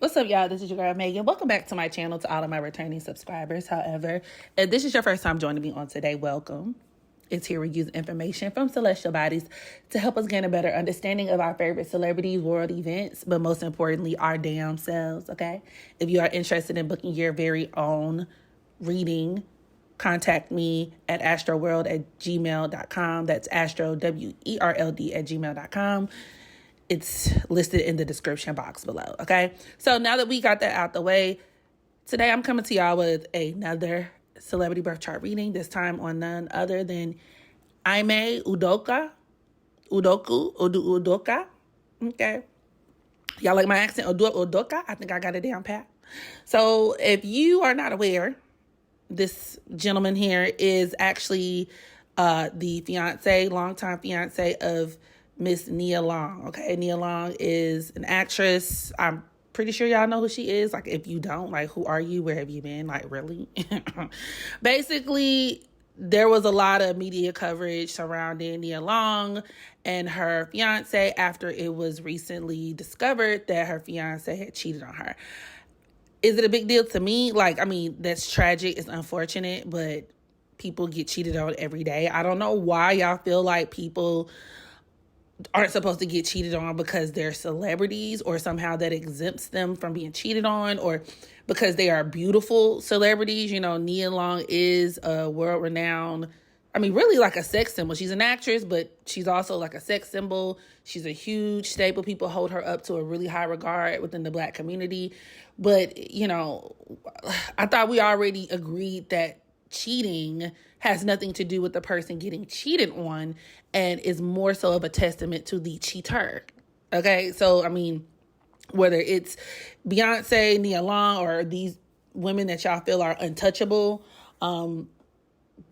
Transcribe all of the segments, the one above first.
What's up, y'all? This is your girl, Megan. Welcome back to my channel, to all of my returning subscribers. However, if this is your first time joining me on today, welcome. It's here we use information from celestial bodies to help us gain a better understanding of our favorite celebrities, world events, but most importantly, our damn selves, okay? If you are interested in booking your very own reading, contact me at astrowerld@gmail.com. That's astro, WERLD @gmail.com. It's listed in the description box below, okay? So now that we got that out the way, today I'm coming to y'all with another celebrity birth chart reading, this time on none other than Udoka. Udoka, okay? Y'all like my accent? Udoka? I think I got it down pat. So if you are not aware, this gentleman here is actually the longtime fiance of Miss Nia Long. Okay, Nia Long is an actress. I'm pretty sure y'all know who she is. Like, if you don't, like, who are you? Where have you been? Like, really? Basically, there was a lot of media coverage surrounding Nia Long and her fiance after it was recently discovered that her fiance had cheated on her. Is it a big deal to me? Like, I mean, that's tragic. It's unfortunate, but people get cheated on every day. I don't know why y'all feel like people aren't supposed to get cheated on because they're celebrities, or somehow that exempts them from being cheated on, or because they are beautiful celebrities. You know, Nia Long is a world-renowned, I mean, really like a sex symbol. She's an actress, but she's also like a sex symbol. She's a huge staple. People hold her up to a really high regard within the Black community. But, you know, I thought we already agreed that cheating has nothing to do with the person getting cheated on and is more so of a testament to the cheater. Okay, so I mean, whether it's Beyonce, Nia Long, or these women that y'all feel are untouchable,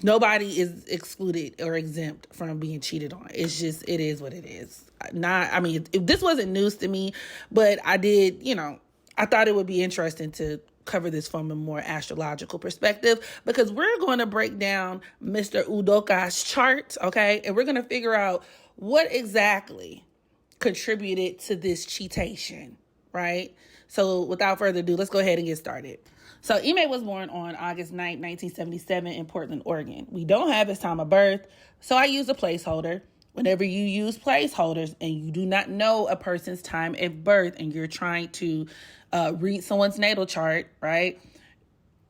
nobody is excluded or exempt from being cheated on. It's just, it is what it is. I mean, if this wasn't news to me, but I did, you know, I thought it would be interesting to cover this from a more astrological perspective, because we're going to break down Mr. Udoka's chart, okay? And we're going to figure out what exactly contributed to this cheatation, right? So without further ado, let's go ahead and get started. So Ime was born on August 9th, 1977 in Portland, Oregon. We don't have his time of birth, so I use a placeholder. Whenever you use placeholders and you do not know a person's time of birth and you're trying to read someone's natal chart, right?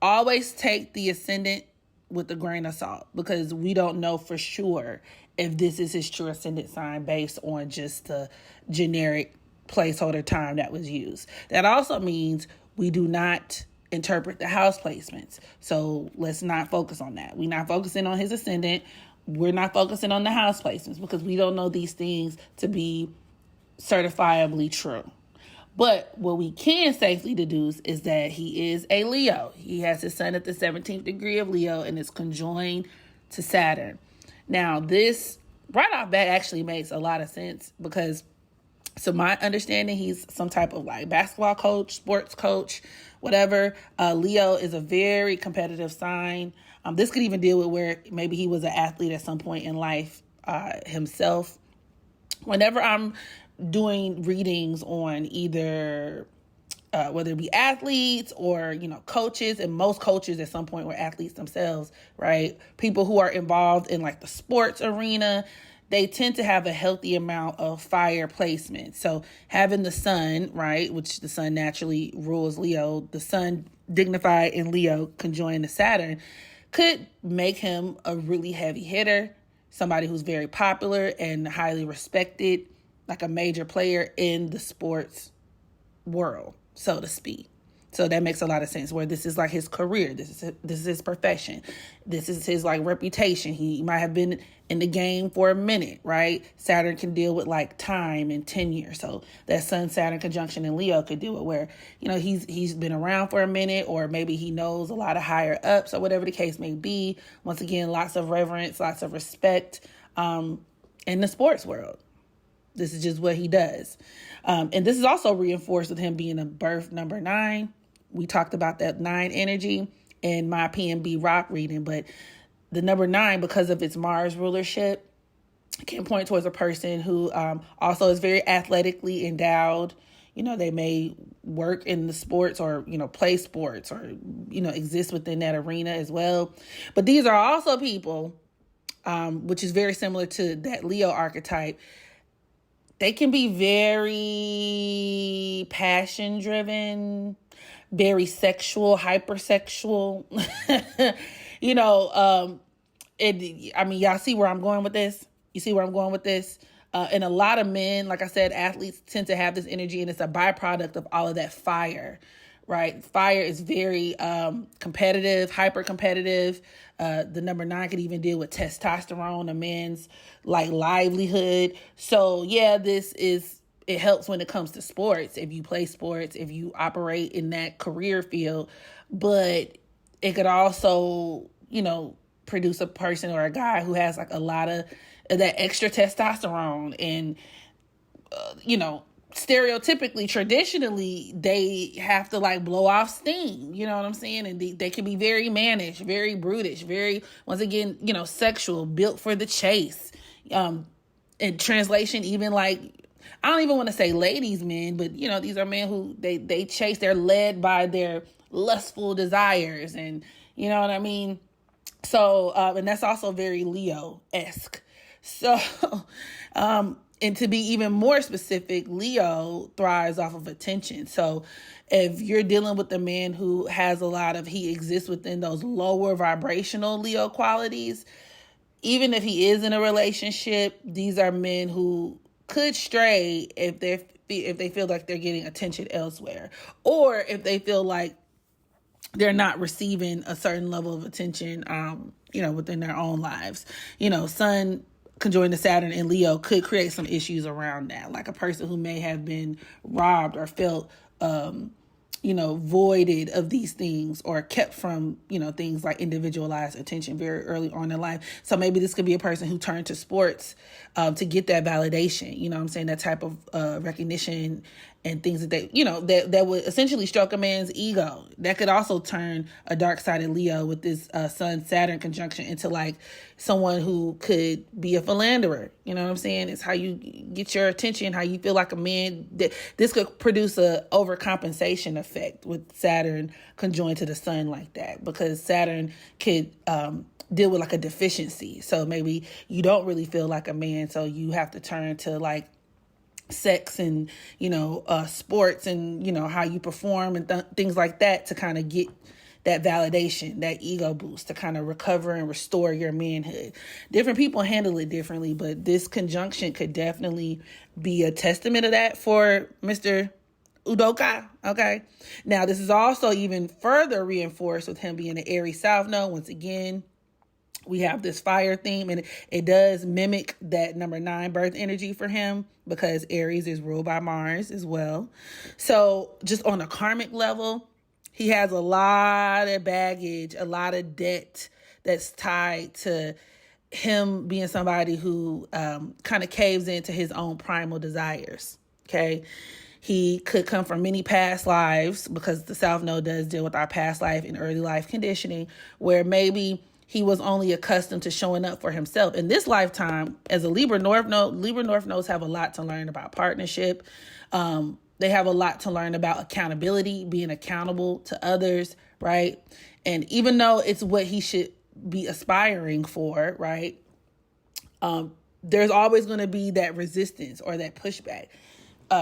Always take the ascendant with a grain of salt, because we don't know for sure if this is his true ascendant sign based on just the generic placeholder time that was used. That also means we do not interpret the house placements. So let's not focus on that. We're not focusing on his ascendant. We're not focusing on the house placements because we don't know these things to be certifiably true. But what we can safely deduce is that he is a Leo. He has his sun at the 17th degree of Leo and is conjoined to Saturn. Now, this right off bat actually makes a lot of sense because, so my understanding, he's some type of like basketball coach, sports coach, whatever. Leo is a very competitive sign. This could even deal with where maybe he was an athlete at some point in life himself. Whenever I'm doing readings on either whether it be athletes or, you know, coaches, and most coaches at some point were athletes themselves, right? People who are involved in like the sports arena, they tend to have a healthy amount of fire placement. So having the sun, right, which the sun naturally rules Leo, the sun dignified in Leo conjoined to Saturn, could make him a really heavy hitter, somebody who's very popular and highly respected, like a major player in the sports world, so to speak. So that makes a lot of sense, where this is like his career. This is his profession. This is his like reputation. He might have been in the game for a minute, right? Saturn can deal with like time and tenure. So that Sun-Saturn conjunction in Leo could do it where, you know, he's been around for a minute, or maybe he knows a lot of higher ups, or whatever the case may be. Once again, lots of reverence, lots of respect in the sports world. This is just what he does. And this is also reinforced with him being a birth number 9. We talked about that 9 energy in my PNB rock reading, but the number 9, because of its Mars rulership, can point towards a person who also is very athletically endowed. They may work in the sports or, play sports or, exist within that arena as well. But these are also people, which is very similar to that Leo archetype. They can be very passion driven, very sexual, hypersexual. Y'all see where I'm going with this? You see where I'm going with this? And a lot of men, like I said, athletes tend to have this energy, and it's a byproduct of all of that fire, right? Fire is very competitive, hyper competitive. The number 9 could even deal with testosterone, a man's livelihood. So yeah, it helps when it comes to sports. If you play sports, if you operate in that career field, but it could also, produce a person or a guy who has a lot of that extra testosterone and, stereotypically, traditionally, they have to blow off steam, you know what I'm saying? And they can be very mannish, very brutish, very, once again, sexual, built for the chase. In translation, even I don't even want to say ladies' men, but these are men who they chase, they're led by their lustful desires, and you know what I mean? So, and that's also very Leo-esque. So, and to be even more specific, Leo thrives off of attention. So if you're dealing with a man who has he exists within those lower vibrational Leo qualities, even if he is in a relationship, these are men who could stray if they feel like they're getting attention elsewhere, or if they feel like they're not receiving a certain level of attention, within their own lives. Sun conjoined to Saturn in Leo could create some issues around that, like a person who may have been robbed or felt, voided of these things, or kept from, things like individualized attention very early on in life. So maybe this could be a person who turned to sports to get that validation, that type of recognition and things that that would essentially stroke a man's ego. That could also turn a dark-sided Leo with this Sun-Saturn conjunction into someone who could be a philanderer. You know what I'm saying? It's how you get your attention, how you feel like a man. This could produce a overcompensation effect with Saturn conjoined to the Sun like that, because Saturn could deal with a deficiency. So maybe you don't really feel like a man, so you have to turn to sex and sports and how you perform and things like that to kind of get that validation, that ego boost, to kind of recover and restore your manhood. Different people handle it differently, but this conjunction could definitely be a testament of that for Mr. Udoka. Okay, now this is also even further reinforced with him being an Aries South Node. Once again, we have this fire theme, and it does mimic that number 9 birth energy for him, because Aries is ruled by Mars as well. So just on a karmic level, he has a lot of baggage, a lot of debt that's tied to him being somebody who kind of caves into his own primal desires. Okay. He could come from many past lives, because the South Node does deal with our past life and early life conditioning, where maybe he was only accustomed to showing up for himself. In this lifetime, as a Libra North Nodes have a lot to learn about partnership. They have a lot to learn about accountability, being accountable to others, right? And even though it's what he should be aspiring for, right? There's always going to be that resistance or that pushback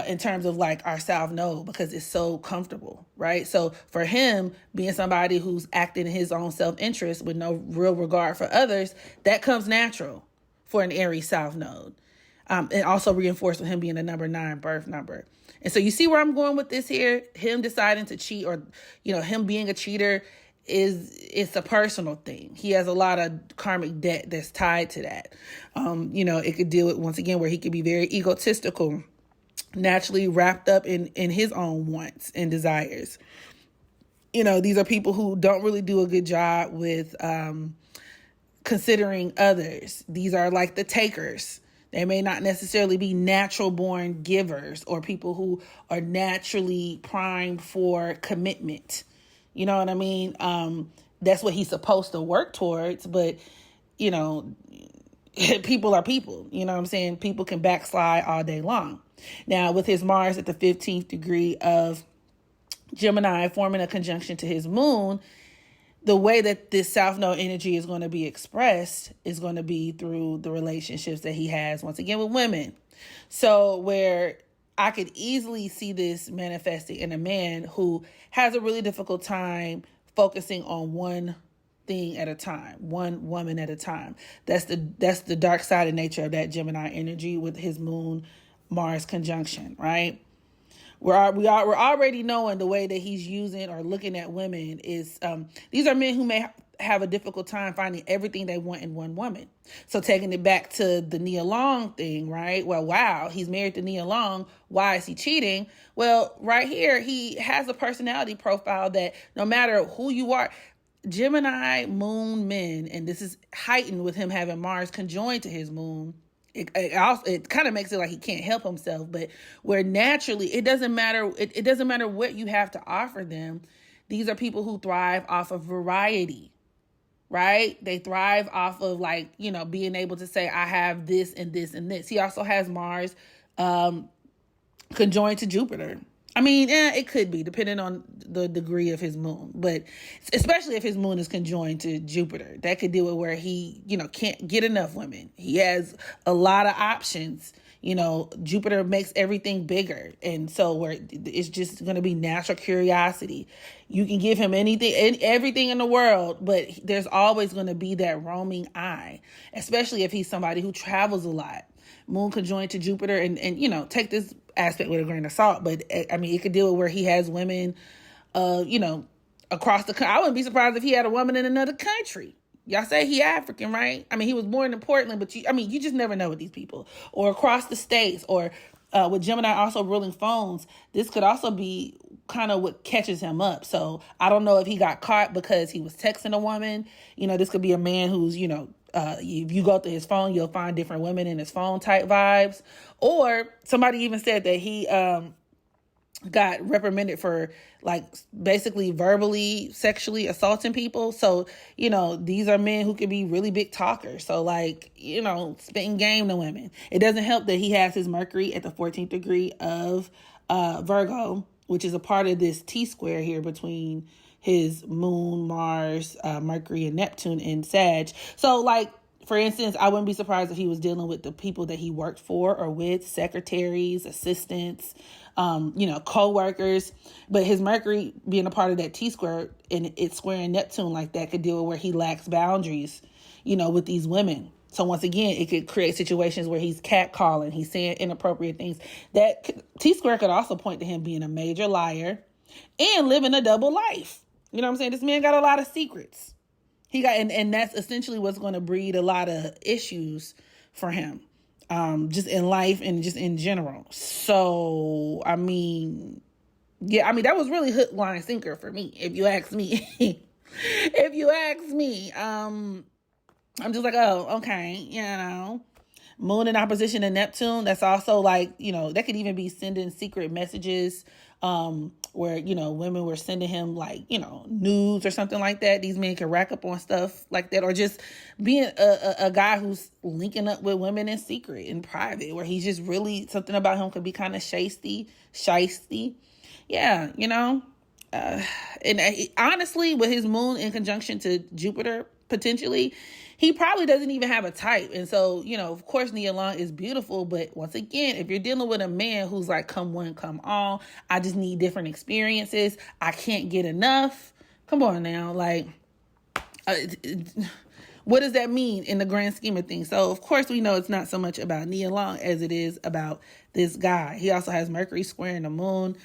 in terms of our South Node, because it's so comfortable, right? So for him, being somebody who's acting in his own self-interest with no real regard for others, that comes natural for an Aries South Node. And also reinforced with him being a number 9 birth number. And so you see where I'm going with this here? Him deciding to cheat, or, him being a cheater, it's a personal thing. He has a lot of karmic debt that's tied to that. It could deal with, once again, where he could be very egotistical, naturally wrapped up in his own wants and desires. These are people who don't really do a good job with considering others. These are the takers. They may not necessarily be natural born givers, or people who are naturally primed for commitment. You know what I mean? That's what he's supposed to work towards. But, people are people. You know what I'm saying? People can backslide all day long. Now, with his Mars at the 15th degree of Gemini forming a conjunction to his moon, the way that this South Node energy is going to be expressed is going to be through the relationships that he has, once again, with women. So where I could easily see this manifesting in a man who has a really difficult time focusing on one thing at a time, one woman at a time. That's the dark side of nature of that Gemini energy with his moon Mars conjunction, right? We're already knowing the way that he's using or looking at women is these are men who may have a difficult time finding everything they want in one woman. So taking it back to the Nia Long thing, right? Well, wow, he's married to Nia Long. Why is he cheating? Well, right here, he has a personality profile that no matter who you are, Gemini moon men, and this is heightened with him having Mars conjoined to his moon. It kind of makes it like he can't help himself, but where naturally it doesn't matter. It doesn't matter what you have to offer them. These are people who thrive off of variety, right? They thrive off of being able to say, I have this and this and this. He also has Mars conjoined to Jupiter. I mean, it could be depending on the degree of his moon, but especially if his moon is conjoined to Jupiter, that could do it where he, can't get enough women. He has a lot of options. Jupiter makes everything bigger. And so where it's just going to be natural curiosity. You can give him anything, everything in the world, but there's always going to be that roaming eye, especially if he's somebody who travels a lot. Moon conjoined to Jupiter and take this aspect with a grain of salt. But I mean, it could deal with where he has women, across the country. I wouldn't be surprised if he had a woman in another country. Y'all say he African, right? I mean, he was born in Portland, but you just never know with these people. Or across the states, or with Gemini also ruling phones, this could also be kind of what catches him up. So I don't know if he got caught because he was texting a woman. This could be a man who's, if you go through his phone, you'll find different women in his phone type vibes. Or somebody even said that he got reprimanded for basically verbally, sexually assaulting people. So, these are men who could be really big talkers. So spitting game to women. It doesn't help that he has his Mercury at the 14th degree of Virgo, which is a part of this T-square here between his moon, Mars, Mercury, and Neptune in Sag. So for instance, I wouldn't be surprised if he was dealing with the people that he worked for or with, secretaries, assistants, co-workers. But his Mercury being a part of that T-square and it's squaring Neptune like that could deal with where he lacks boundaries, with these women. So once again, it could create situations where he's catcalling, he's saying inappropriate things. That T-square could also point to him being a major liar and living a double life. You know what I'm saying? This man got a lot of secrets. He got, and that's essentially what's going to breed a lot of issues for him, just in life and just in general. So, that was really hook, line, sinker for me, if you ask me. If you ask me, I'm just like, oh, okay, Moon in opposition to Neptune. That's also that could even be sending secret messages, where, women were sending him nudes or something like that. These men can rack up on stuff like that, or just being a guy who's linking up with women in secret, in private, where he's just really, something about him could be kind of shisty. Yeah. Honestly, with his moon in conjunction to Jupiter, potentially, he probably doesn't even have a type. And so, of course, Nia Long is beautiful. But once again, if you're dealing with a man who's come one, come all, I just need different experiences, I can't get enough. Come on now. What does that mean in the grand scheme of things? So, of course, we know it's not so much about Nia Long as it is about this guy. He also has Mercury squaring the moon.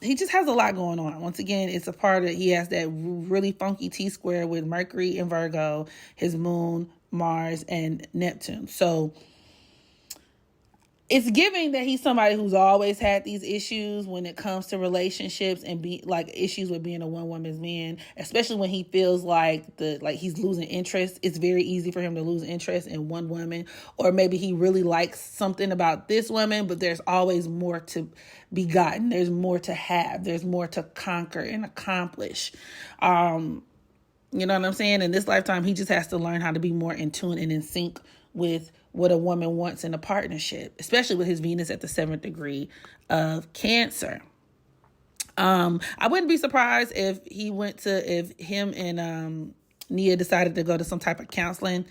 He just has a lot going on. Once again, it's a part of, he has that really funky T-square with Mercury and Virgo, his moon, Mars, and Neptune. So it's giving that he's somebody who's always had these issues when it comes to relationships and issues with being a one woman's man, especially when he feels like he's losing interest. It's very easy for him to lose interest in one woman, or maybe he really likes something about this woman, but there's always more to be gotten. There's more to have. There's more to conquer and accomplish. You know what I'm saying? In this lifetime, he just has to learn how to be more in tune and in sync with what a woman wants in a partnership, especially with his Venus at the 7th degree of Cancer. I wouldn't be surprised if him and Nia decided to go to some type of counseling.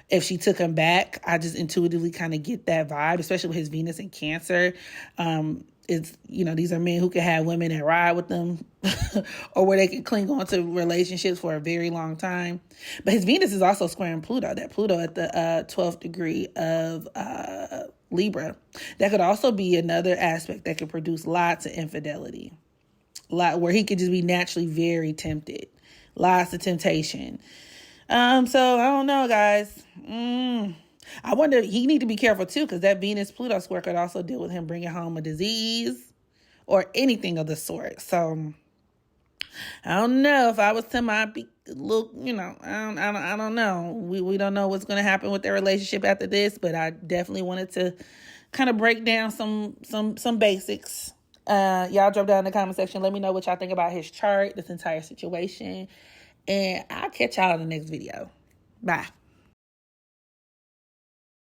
If she took him back, I just intuitively kind of get that vibe, especially with his Venus in Cancer. It's, these are men who can have women that ride with them or where they can cling on to relationships for a very long time. But his Venus is also squaring Pluto, that Pluto at the 12th degree of Libra. That could also be another aspect that could produce lots of infidelity, where he could just be naturally very tempted, lots of temptation. So I don't know, guys. I wonder, he need to be careful too, because that Venus-Pluto square could also deal with him bringing home a disease or anything of the sort. So I don't know. If I was him, I'd be I don't know. We don't know what's going to happen with their relationship after this, but I definitely wanted to kind of break down some basics. Y'all drop down in the comment section. Let me know what y'all think about his chart, this entire situation, and I'll catch y'all in the next video. Bye.